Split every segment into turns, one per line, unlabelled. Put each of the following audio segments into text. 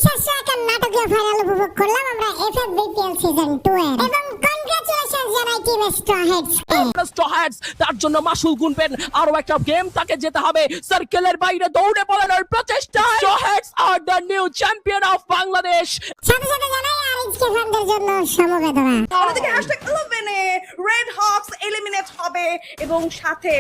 অবিশ্বাস্য একটা নাটকীয় ফাইনাল উপভোগ করলাম আমরা এফএফবিপিএল সিজন 2 এর এবং কনগ্রাচুলেশনস জানাই team straw heads
straw heads তার জন্য মাসুল গুনবেন আরো একটা গেম তাকে যেতে হবে সার্কেলের বাইরে দৌড়ে পালানোর প্রচেষ্টা স্ট্র হেডস আর the new champion of Bangladesh
সাথে সাথে জানাই আরএইচকে ফ্যানদের জন্য সমবেদনা
আমাদেরকে #11 এ রেড হকস এলিমিনেট হবে এবং সাথে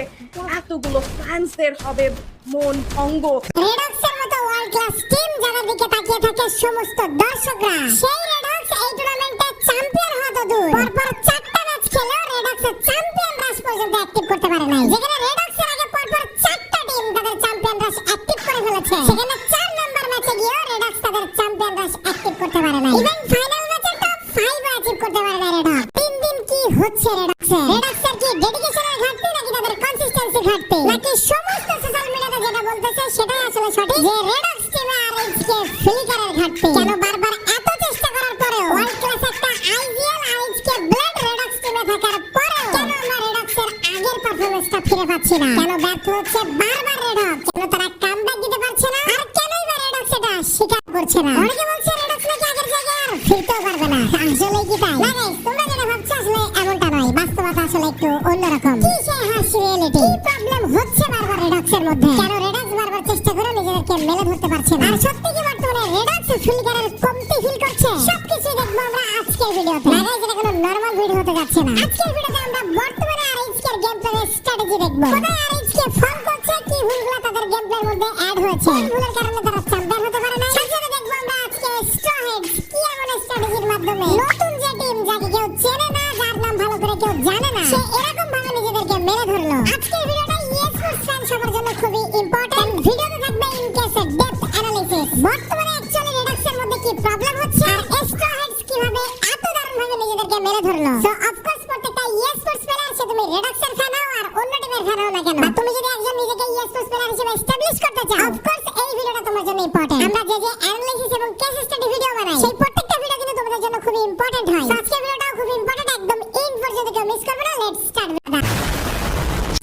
এতগুলো ফ্যান্সদের হবে মন ভঙ্গ।
রেড হকসের মতো ওয়ার্ল্ড ক্লাস টিম যাদের দিকে তাকিয়ে থাকে সমস্ত দর্শকরা সেই রেড হকস এই টুর্নামেন্টে চ্যাম্পিয়ন হওয়া তো দূর পরপর 4টা ম্যাচ খেলেও রেড হকসের চ্যাম্পিয়ন রাশ পর্যন্ত অ্যাক্টিভ করতে পারে নাই যেখানে রেড হকসের আগে পরপর 4টা টিম তাদের চ্যাম্পিয়ন রাশ অ্যাক্টিভ করে ফেলেছে সেখানে 4 নম্বর ম্যাচে গিয়েও রেড হকস তাদের চ্যাম্পিয়ন রাশ অ্যাক্টিভ করতে পারে নাই ইভেন ফাইনাল ম্যাচে টপ 5 অ্যাচিভ করতে পারে না রেড হকস তিন দিন কি হচ্ছে রেড হকসের কি ডেডিকেশনের ঘাটতি নাকি তাদের কনসিস্টেন্সি ঘাটতি নাকি সমস্ত সোশ্যাল মিডিয়াতে যেটা বলতেছে সেটাই আসলে সঠিক যে রেড হকস টিমে আরএইচকে ফ্লিকারের ঘাটতি কেন বারবার এত চেষ্টা করার পরেও ওয়ার্ল্ড ক্লাস একটা IGL RHK blade red Hawks টিমে থাকার পরেও কেন আমরা রেড হকসের আগের পারফরম্যান্সটা ফিরে পাচ্ছি না কেন ব্যর্থ হচ্ছে বারবার রেড হকস কেন তারা কামব্যাক দিতে পারছে না আর কেনই বা রেড হকস এটা স্বীকার করছে না অনেকে বলছে রেড হকস নাকি আগের জায়গায় আর ফিরতেও পারবে না আসলে কি তাই না গাইস তোমরা যেটা ভাবছো আসলে এমনটা নয় বাস্তবতা আসলে একটু অন্যরকম কি সেই হার্শ রিয়েলিটি কি প্রবলেম হচ্ছে বারবার রেড হকসের মধ্যে কেন রেড হকস বারবার চেষ্টা করে নিজেদেরকে মেলে ধরতে পারছে না আর সত্যি কি বর্তমানে রেড হকস ফিল্কারের কমতি ফিল করছে সবকিছু দেখবো আমরা আজকের ভিডিওতে না গাইস এটা কোনো নরমাল ভিডিও হতে যাচ্ছে না আজকের ভিডিওতে আমরা বর্তমানে আরএইচকে গেম প্লে স্ট্র্যাটেজি দেখবো কোথায় আরএইচকে ফল করছে কি ভুলগুলো তাদের গেম প্লের মধ্যে অ্যাড হয়েছে কোন ভুলের কারণে তারা চ্যাম্পিয়ন হতে পারে না সাথে দেখবো আমরা আজকে স্ট্র হেডস কি এমন স্ট্র্যাটেজির মাধ্যমে নতুন যে টিম যাকে কেউ চেনে না যার নাম ভালো করে কেউ জানে না সে এরকম ভাবে নিজেদেরকে মেরে ধরলো আজকের ভিডিওটা ইএসপোর্টস ফ্যান সবার জন্য খুবই ইম্পর্টেন্ট ভিডিওতে থাকবে ইন কেস ডেপথ অ্যানালিসিস বর্তমানে অ্যাকচুয়ালি রেড হকসের মধ্যে কি প্রবলেম হচ্ছে আর স্ট্র হেডস কিভাবে এত দারুণ ভাবে নিজেদেরকে মেরে ধরলো সো অফ কোর্স প্রত্যেকটা ইএসপোর্টস প্লেয়ার সে তুমি রেড হকসের ফ্যান হও আর অন্য টিমের ফ্যান হও না কেন তুমি যদি একজন নিজেকে ইএসপোর্টস প্লেয়ার হিসেবে এস্টাবলিশ করতে চাও অফ কোর্স এই ভিডিওটা তোমার জন্য ইম্পর্টেন্ট আমরা যে অ্যানালিসিস এবং কেস স্টাডি ভিডিও বানাই সেই প্রত্যেকটা ভিডিও কিন্তু তোমাদের জন্য খুব ইম্পর্টেন্ট হয় আজকের ভিডিওটাও খুব ইম্পর্টেন্ট একদম ইন পর্যন্ত কেউ মিস করবে না লেটস স্টার্ট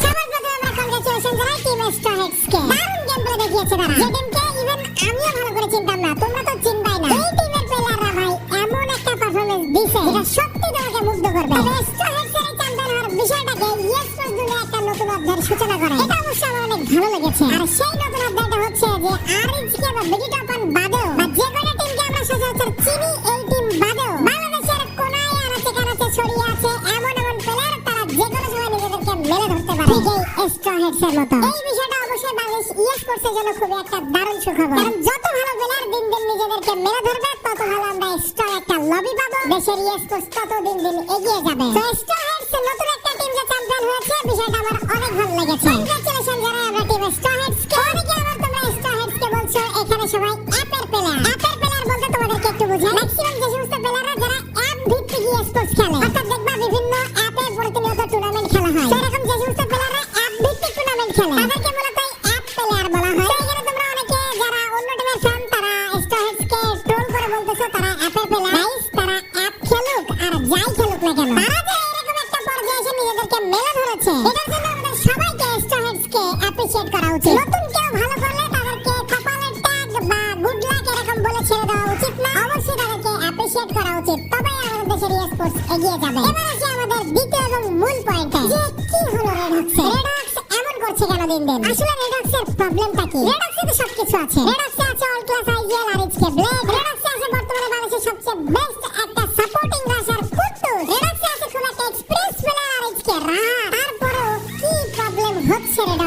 সবার প্রথমে আমরা কংগ্রাচুলেশন জানাই টিম স্ট্র হেডসকে দারুণ গেম প্লে দেখিয়েছে তারা যে টিমকে ইভেন আমিও ভালো করে চিনতাম না তোমরা তো চিনবাই না এই টিমের প্লেয়াররা ভাই এমন একটা পারফরম্যান্স দিছে যেটা সত্যি তোমাকে মুগ্ধ করবে তবে স্ট্র হেডসের এই চ্যাম্পিয়ন হওয়ার বিষয়টাকে ইএসপোর্টস দুনিয়া একটা নতুন অধ্যায়ের সূচনা করে এটা অবশ্য আমার অনেক ভালো লেগেছে আর সেই নতুন অধ্যায়টা হচ্ছে যে আরএইচকে বা বিডিটপন বাদেও বা যে কোনো টিমকে আমরা সচরাচর চিনি এই টিম বাদেও বাংলাদেশের কোনায় আনাচে কানাচে ছড়িয়ে আছে এমন প্লেয়ার তারা যে কোনো সময় নিজেদেরকে মেলে ধরতে পারে ঠিক এই স্ট্র হেডসের মতো এই বিষয়টা অবশ্যই বাংলাদেশ ইএসপোর্টসের জন্য খুবই একটা দারুণ সুখবর কারণ যত ভালো প্লেয়ার দিন দিন নিজেদেরকে মেলে ধরবে তত ভালো আমরা স্ট্র একটা লবি পাবো দেশের ইএসপোর্টস তত দিন দিন এগিয়ে যাবে তো স্ট্র হেডস নতুন একটা টিম যে চ্যাম্পিয়ন হয়েছে বিষয়টা আমার অনেক ভালো লেগেছে কংগ্রাচুলেশন জানাই আমরা টিম স্ট্র হেডসকে অনেকে আবার তোমরা স্ট্র হেডসকে বলছো এখানে সবাই অ্যাপের প্লেয়ার বলতে তোমাদেরকে একটু বুঝাই ম্যাক্সিমাম যে সমস্ত প্লেয়াররা যারা অ্যাপ ভিত্তিক ইএসপোর্টস খেলে অর্থাৎ দেখবা বিভিন্ন অ্যাপে প্রতিনিয়ত টুর্নামেন্ট খেলা হয় সেরকম যে সমস্ত প্লেয়াররা অ্যাপ ভিত্তিক টুর্নামেন্ট খেলে তাদেরকে মূলত অ্যাপ প্লেয়ার বলা হয় এখানে তোমরা অনেকে যারা অন্য টিমের ফ্যান তারা স্ট্র হেডসকে ট্রোল করে বলতেছো তারা অ্যাপের প্লেয়ার গাইস তারা অ্যাপ খেলুক আর যাই খেলুক না কেন তারা যে এরকম একটা পর্যায়ে এসে নিজেদেরকে মেলে ধরেছে এটার জন্য আমাদের সবাইকে স্ট্র হেডসকে অ্যাপ্রিশিয়েট করা উচিত নতুন কেউ ভালো করলে তাদেরকে কপালের ট্যাগ বা গুড লাক এরকম বলে ছেড়ে দেওয়া উচিত না অবশ্যই তাদেরকে অ্যাপ্রিশিয়েট করা উচিত তবেই আমাদের দেশের ইএসপোর্টস এগিয়ে যাবে এবার আসি আমাদের দ্বিতীয় এবং মূল পয়েন্টে যে কি হলো রেড হকস এমন করছে কেন দিন দিন আসলে রেড হকসের প্রবলেমটা কি রেড হকসে তো সবকিছু আছে রেড হকসে আছে all class IGL RHK blade red হকসে আছে বর্তমানে বাংলাদেশের সবচেয়ে বেস্ট একটা সাপোর্টিং রাশার কুদ্দুস রেড হকসে আছে খুব একটা এক্সপেরিয়েন্স প্লেয়ার আরএইচকে রাহা তারপরেও কি প্রবলেম হচ্ছে রেড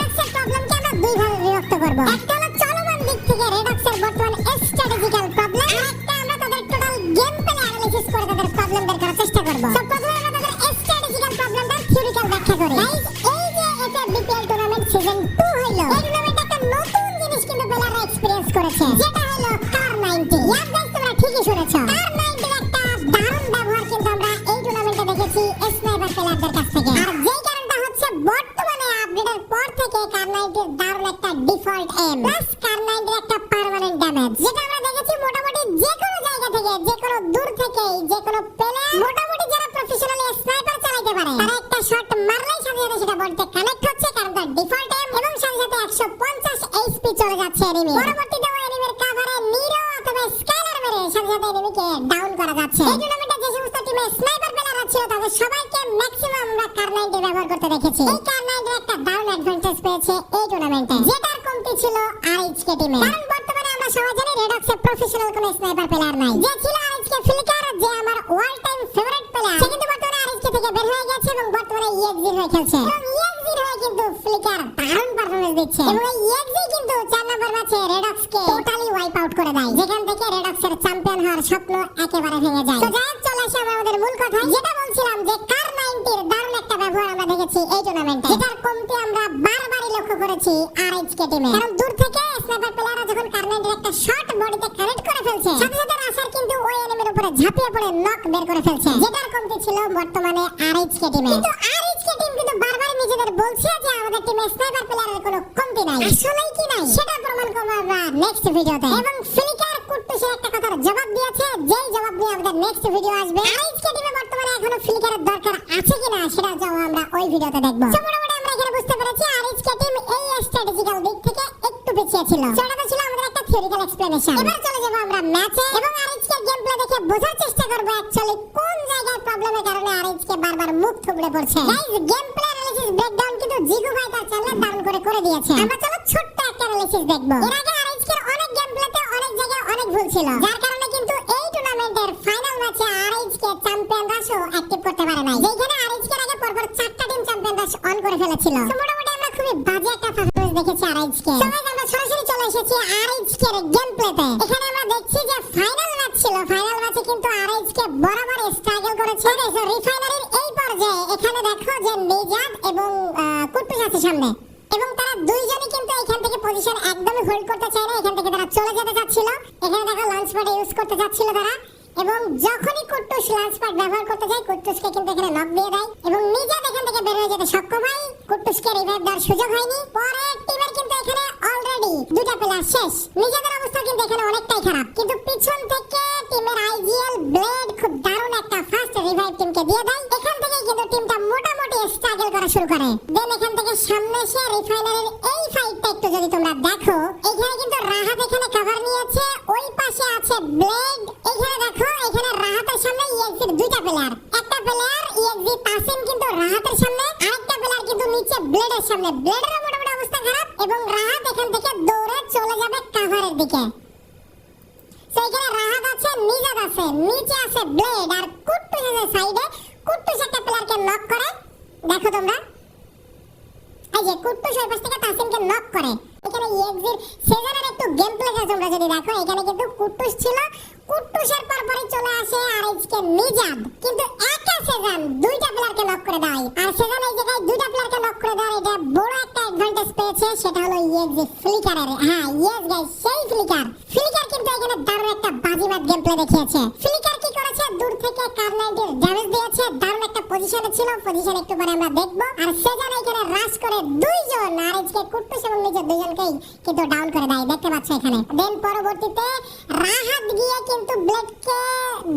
হকসের প্রবলেমকে আমরা দুই ভাগে বিভক্ত করব একটা হলো চলমান দিক থেকে রেড হকসের বর্তমান স্ট্র্যাটেজিক্যাল প্রবলেম আর একটা আমরা তাদের টোটাল গেম প্লে অ্যানালিসিস করে তাদের প্রবলেম বের করার চেষ্টা করব তো প্রথমে আমরা তাদের স্ট্র্যাটেজিক্যাল প্রবলেমটা থিওরিক্যাল ব্যাখ্যা করি গাইস এই যে এফএফবিপিএল টুর্নামেন্ট সিজন 2 হলো এই টুর্নামেন্টে একটা নতুন জিনিস কিন্তু প্লেয়াররা এক্সপেরিয়েন্স করেছে যেটা হলো কার 90 ইয়াস গাইস তোমরা ঠিকই শুনেছো কার 90 এর একটা দারুণ ব্যবহার কিন্তু আমরা এই টুর্নামেন্টে দেখেছি স্নাইপার প্লেয়ারদের কাছ থেকে আর যেই কারণটা হচ্ছে বর্তমানে আপডেটের পর থেকে কার 90 এর দারুণ একটা ডিফল্ট এম প্লাস কার 90 এর একটা পার্মানেন্ট ড্যামেজ যেটা আমরা দেখেছি মোটামুটি যে কোনো জায়গা থেকে যে কোনো দূর থেকে যে কোনো প্লেয়ার মোটামুটি যারা প্রফেশনালি স্নাইপার চালাতে পারে তারা একটা শট মারলেই সাথে সাথে সেটা বলতে কানেক্ট হচ্ছে কারণ তার ডিফল্ট এম এবং সাথে সাথে 150 এইচপি চলে যাচ্ছে এনিমি পরবর্তীতে ওই এনিমির কভারে নিরো অথবা সাথে এনিমিকে ডাউন করা যাচ্ছে। এই টুর্নামেন্টে যে সমস্ত টিমে স্নাইপার প্লেয়াররা ছিল তাদের সবাইকে ম্যাক্সিমাম আমরা কার-90 ব্যবহার করতে দেখেছি। এই কার-90 একটা দারুণ অ্যাডভান্টেজ পেয়েছে এই টুর্নামেন্টে, যেটার কমতি ছিল আরএইচকে টিমে। কারণ বর্তমানে আমরা সবাই জানি রেডক্সে প্রফেশনাল কোনো স্নাইপার প্লেয়ার নাই। যে ছিল আরএইচকে ফ্লিকার, যে আমার অল টাইম ফেভারিট প্লেয়ার, সে কিন্তু বর্তমানে আরএইচকে থেকে বের হয়ে গেছে এবং বর্তমানে ইএক্সজি হয়ে খেলছে। এবং ইএক্সজি হয়ে কিন্তু ফ্লিকার দারুণ পারফরম্যান্স দিচ্ছে এবং এই ইএক্সজি কিন্তু 4 নম্বর ম্যাচে রেডক্সকে টোটালি ওয়াইপ আউট করে দেয়, যেখান থেকে রেডক্সের চ্যাম্পিয়ন হওয়ার স্বপ্ন একেবারে ভেঙে যায়। তো যাই হোক, চলে আসি আমরা আমাদের মূল কথায়, যেটা বলছিলাম যে কার-90 এর দারুণ একটা ব্যবহার আমরা দেখেছি এই টুর্নামেন্টে, যেটার কমতি আমরা বারবারই লক্ষ্য করেছি আরএইচকে টিমে। কারণ দূর থেকে স্নাইপার প্লেয়াররা যখন কার-90 এর একটা শট বডিতে কানেক্ট করে ফেলছে, সাথে সাথে রাসার কিন্তু ওই এনিমির উপরে ঝাঁপিয়ে পড়ে নক বের করে ফেলছে, যেটার কমতি ছিল বর্তমানে আরএইচকে টিমে। কিন্তু আরএইচকে টিম কিন্তু বারবারই নিজেদের বলছে যে আমাদের টিমে স্নাইপার প্লেয়ারের কোনো কমতি নাই। আসলেই কি নাই সেটা প্রমাণ করব আমরা নেক্সট ভিডিওতে। এবং ফ্লিকার কুট্টুসের একটা কথার জবাব দিয়েছে, যেই জবাব নিয়ে আমাদের নেক্সট ভিডিও আসবে। আরএইচকে টিমে বর্তমানে এখনো ফ্লিকারের দরকার আছে কিনা সেটা যাও আমরা ওই ভিডিওতে দেখব। তো মোটামুটি আমরা এখানে বুঝতে পেরেছি আরএইচকে টিম এই স্ট্র্যাটেজিক্যাল দিক থেকে একটু পিছিয়ে ছিল। সেটা তো ছিল আমাদের একটা থিওরিক্যাল এক্সপ্লেনেশন। এবার চলে যাব আমরা ম্যাচে এবং আরএইচকে গেমপ্লে দেখে বোঝার চেষ্টা করব অ্যাকচুয়ালি কোন জায়গায় প্রবলেমের কারণে আরএইচকে বারবার মুখ থুবড়ে পড়ছে। গাইস, গেমপ্লে অ্যানালিসিস ব্রেকডাউন কিন্তু জিগু ভাই তার চ্যানেলে দারুণ করে দিয়েছে। আমরা চলো ছোট্ট একটা অ্যানালিসিস দেখব। এর আগে আরএইচকে অনেক গেমপ্লেতে অনেক জায়গায় অনেক ভুল ছিল, যার কারণে কিন্তু এই টুর্নামেন্টের ফাইনাল ম্যাচে আরএইচকে চ্যাম্পিয়ন রাশও অ্যাক্টিভ করতে পারে নাই, যেখানে আরএইচকে আগে পরপর 4টা টিম চ্যাম্পিয়ন রাশ অন করে ফেলেছিল। তো মোটামুটি আমরা খুবই বাজে একটা পারফরম্যান্স দেখেছি আরএইচকে। সো গাইস, আমরা সরাসরি চলে এসেছি আরএইচকে এর গেমপ্লেতে। এখানে আমরা দেখছি যে ফাইনাল ম্যাচ ছিল, ফাইনাল ম্যাচে কিন্তু আরএইচকে বরাবর স্ট্রাগল করেছে। সো রিফাইনারির এই পর্যায়ে এখানে দেখো যে নিজাদ এবং কুট্টুস আছে সামনে, এবং তারা দুইজনই কিন্তু এখান থেকে পজিশন একদমই হোল্ড করতে চায় না, এখান থেকে তারা চলে যেতে চাচ্ছিল। এখানে দেখো লঞ্চ প্যাড ইউজ করতে চাচ্ছিল তারা, এবং যখনই কুট্টুস লঞ্চ প্যাড ব্যবহার করতে যায় কুট্টুসকে কিন্তু এখানে নক দিয়ে দেয় এবং নিজাদ এখান থেকে বের হয়ে যেতে সক্ষম হয়। কুট্টুসকে রিভাইভ দেওয়ার সুযোগ হয়নি। পরে টিমের কিন্তু এখানে অলরেডি দুটো প্লেয়ার শেষ। নিজাদের অবস্থা কিন্তু এখানে অনেকটাই খারাপ, কিন্তু পিছন থেকে টিমের আইজিএল ব্লেড খুব দারুণ একটা ফার্স্ট রিভাইভ টিমকে দিয়ে দেয়। এখান থেকে কিন্তু টিমটা মোটামুটি স্ট্রাগল করা শুরু করে। দেন এখান থেকে সামনে এসে রিফাইনারির এই ফাইটটা একটু যদি তোমরা দেখো, এখানে কিন্তু রাহাত এখানে কভার নিয়েছে, ওই পাশে আছে ব্লেড। এখানে দেখো, এখানে রাহাতের সামনে ইএক্সির দুইটা প্লেয়ার, একটা প্লেয়ার ইএক্সি তাসিম কিন্তু রাহাতের সামনে, আরেকটা প্লেয়ার কিন্তু নিচে ব্লেডের সামনে। ব্লেডের মোটামুটি অবস্থা খারাপ এবং রাহাত এখান থেকে দৌড়ে চলে যাবে কাভারের দিকে। তো এখানে রাহাত আছে, নিজাদ আছে, নিচে আছে ব্লেড, আর কুট্টুস আছে সাইডে। কুট্টুস একটা প্লেয়ারকে নক করে, দেখো তোমরা, এই যে কুট্টুস ওই পাশ থেকে তাসিমকে নক করে। এখানে ইএক্সির সেজনের একটু গেম প্লে তোমরা যদি দেখো, এখানে কিন্তু কুট্টুস ছিল, কুট্টুসের পরপরই চলে আসে আরএইচকে নিজাদ, কিন্তু একা সেজন দুইটা প্লেয়ারকে নক করে দেয়। আর সেজন এই জায়গায় দুইটা প্লেয়ারকে নক করে দেয়, এটা বড় একটা অ্যাডভান্টেজ পেয়েছে, সেটা হলো ইএক্সি ফ্লিকারের। হ্যাঁ, ইয়েস গাইস, সেই ফ্লিকার কিন্তু এখানে দারুণ একটা বাজিমাত গেম প্লে দেখিয়েছে। ফ্লিকার কি করেছে, দূর থেকে কার-90 এর ড্যামেজ দিয়েছে, দারুণ একটা পজিশনে ছিল, পজিশন একটু পরে আমরা দেখব। আর সেজন এখানে রাশ করে দুইজন আরএইচকে কুট্টুস এবং নিজাদ দুইজনকেই কিন্তু ডাউন করে দেয়, দেখতে পাচ্ছ এখানে। দেন পরবর্তীতে রাহাত গিয়ে কিন্তু ব্লেডকে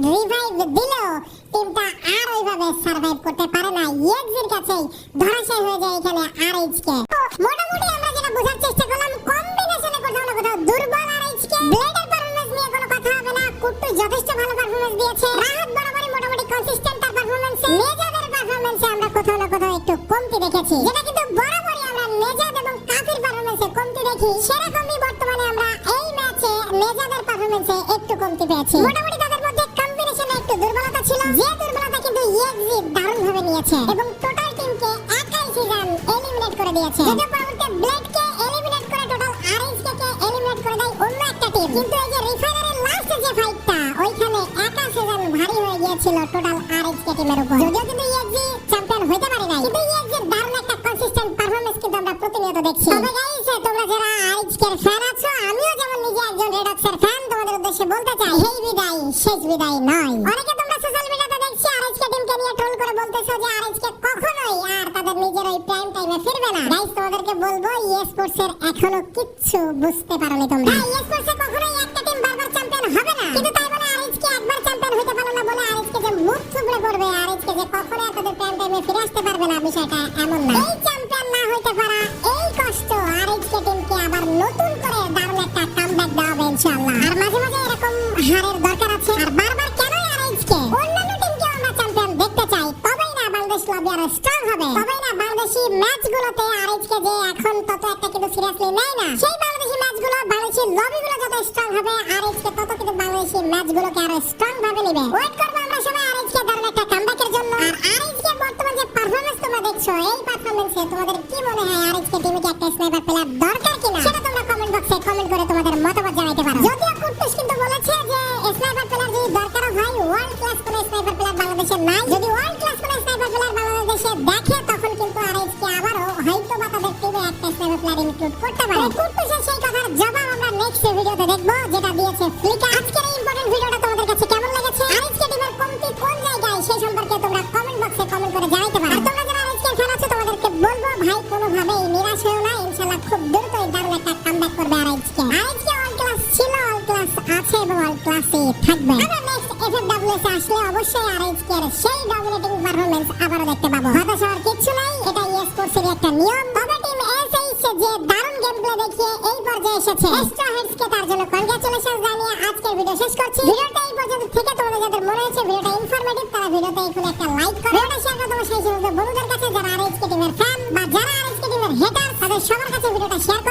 রিভাইভ দিলেও টিমটা আর ওইভাবে সার্ভাইভ করতে পারে না, ইএক্সির কাছেই ধরাশায়ী হয়ে যায় এখানে আরএইচকে। মোটামুটি আমরা যেটা বোঝার চেষ্টা করলাম, কম্বিনেশনে কোথাও না কোথাও দুর্বল আরএইচকে। ব্লেডের পারফরম্যান্স নিয়ে কোনো কথা হবে না, কুট্টুস যথেষ্ট ভালো পারফরম্যান্স দিয়েছে, রাহাত বরাবরই মোটামুটি কনসিস্টেন্ট তার পারফরম্যান্সে। নেজাদের পারফরম্যান্সে আমরা কোথাও না কোথাও একটু কমতি দেখেছি, যেটা কিন্তু বরাবরই আমরা নেজাদ এবং কাফির পারফরম্যান্সে কমতি দেখি, সেরকমই বর্তমানে আমরা এই ম্যাচে নেজাদের পারফরম্যান্সে একটু কমতি পেয়েছি। মোটামুটি তাদের মধ্যে কম্বিনেশনে একটু দুর্বলতা ছিল, যে দুর্বলতা কিন্তু ইএক্সি দারুণ ভাবে নিয়েছে এবং টোটাল টিমকে একাই সিজন এলিমিনেট করে দিয়েছে। যদিও পরবর্তীতে ব্লেডকে এলিমিনেট করে টোটাল আরএইচকে এলিমিনেট করে দেয় অন্য একটা টিম, কিন্তু এই যে রিফাইনারির লাস্ট যে ফাইটটা, ওইখানে একা সিজন ভারী হয়ে গিয়েছিল টোটাল আরএইচকে টিমের উপর। যদিও কিন্তু ইএক্সি চ্যাম্পিয়ন হতে পারে নাই, কিন্তু ইএক্সির দারুণ একটা কনসিস্টেন্ট পারফরম্যান্স কিন্তু আমরা প্রতিনিয়ত দেখছি। তবে গাইস, তোমরা যারা আরএইচকে এর ফ্যান আছো, আমিও যেমন নিজে একজন রেডক্সের ফ্যান, তোমাদের উদ্দেশ্যে বলতে চাই, এই বিদায় শেষ বিদায় নয়। অনেকে তোমরা সোশ্যাল মিডিয়াতে দেখছি আরএইচকে টিমকে নিয়ে ট্রোল করে বলতেছো যে আরএইচকে কখনোই আর তাদের নিজের ওই প্রাইম টাইমে ফিরবে না। গাইস, তোমাদেরকে বলবো, ইএস্পোর্টস এর এখনো কিচ্ছু বুঝতে পারোনি তোমরা। ইএস্পোর্টস এ কখনোই একটা টিম বারবার চ্যাম্পিয়ন হবে না, কিন্তু তাই বলে আরএইচকে একবার চ্যাম্পিয়ন হতে পারলো না বলে আরএইচকে যে মুখ থুবড়ে পড়বে, আরএইচকে যে কখনো আর তাদের প্রাইম টাইমে ফিরে আসতে পারবে না, বিষয়টা এমন না। এই চ্যাম্পিয়ন না হতে পারা, এই কষ্ট আরএইচকে টিমকে আবার নতুন করে দারুণ একটা কামব্যাক দেওয়া হবে ইনশাআল্লাহ। আর মাঝে মাঝে এরকম হারের দরকার আছে, সিরিয়াসলি নেয় না। সেই বাংলাদেশি ম্যাচগুলো, বাংলাদেশি লবিগুলো যত স্ট্রং হবে আরএইচকে তত কিন্তু বাংলাদেশি ম্যাচগুলোকে আরো স্ট্রং ভাবে নেবে। ওয়েট করব আমরা সবাই আরএইচকে দারুণ একটা কামব্যাকের জন্য। আর আরএইচকে বর্তমান যে পারফরম্যান্স তোমরা দেখছো, এই পারফরম্যান্সে তোমাদের কি মনে হয় আরএইচকে টিমে কি একটা স্নাইপার প্লেয়ার দরকার কিনা, সেটা তোমরা কমেন্ট বক্সে কমেন্ট করে তোমাদের মতামত জানাতে পারো। যদিও কুট্টুস কিন্তু বলেছে যে স্নাইপার প্লেয়ার যদি দরকার হয় ওয়ার্ল্ড ক্লাস কোনো স্নাইপার প্লেয়ার বাংলাদেশে নাই। যদি ওয়ার্ল্ড ক্লাস কোনো স্নাইপার প্লেয়ার বাংলাদেশে দেখে তখন কিন্তু আরএইচকে আবারও হয়তো বা তাদের টিমে একটা স্নাইপার প্লেয়ার ইনক্লুড করতে পারে। কুট্টুসের সেই কথার জবাব আমরা নেক্সট ভিডিওতে দেখব, যেটা দিয়েছে ফ্লিকার। আজকের এই ইম্পর্টেন্ট ভিডিওটা তোমাদের কাছে কেমন লেগেছে, আরএইচকে টিমের কমতি কোন জায়গায়, সেই সম্পর্কে তোমরা কমেন্ট বক্সে কমেন্ট করে জানাতে পারো। আর তোমরা যারা আরএইচকে ফ্যান আছো তোমাদেরকে বলবো ভাই কোনোভাবেই নিরাশ হও না, ইনশাআল্লাহ খুব দ্রুতই দারুণ একটা কামব্যাক করবে আরএইচকে। আরএইচকে অল ক্লাস ছিল, অল ক্লাস আছে এবং অল ক্লাসই থাকবে। আমরা নেক্সট এফএফডব্লিউএস আসলে অবশ্যই আরএইচকে এর সেই ডমিনেটিং পারফরম্যান্স আবারো দেখতে পাবো। হতাশ হওয়ার কিছু নাই, এটা ই-স্পোর্টসের একটা নিয়ম। তবে টিম এসএইচ যে দারুণ গেমপ্লে দেখিয়ে এই পর্যায়ে এসেছে, এক্সট্রা হেডসকে তার জন্য কংগ্রাচুলেশনস জানিয়ে আজকের ভিডিও শেষ করছি। ভিডিওটা এই পর্যন্ত থেকে তোমাদের যাদের মনে হয়েছে ভিডিওটা ইনফরমেটিভ, তারা ভিডিওতে এখন একটা লাইক করো, ভিডিওটা শেয়ার করো তোমার সেই সমস্ত বন্ধুদের কাছে যারা আরএইচকে টিমের ফ্যান বা যারা আরএইচকে টিমের হেটার, তাদের সবার কাছে ভিডিওটা শেয়ার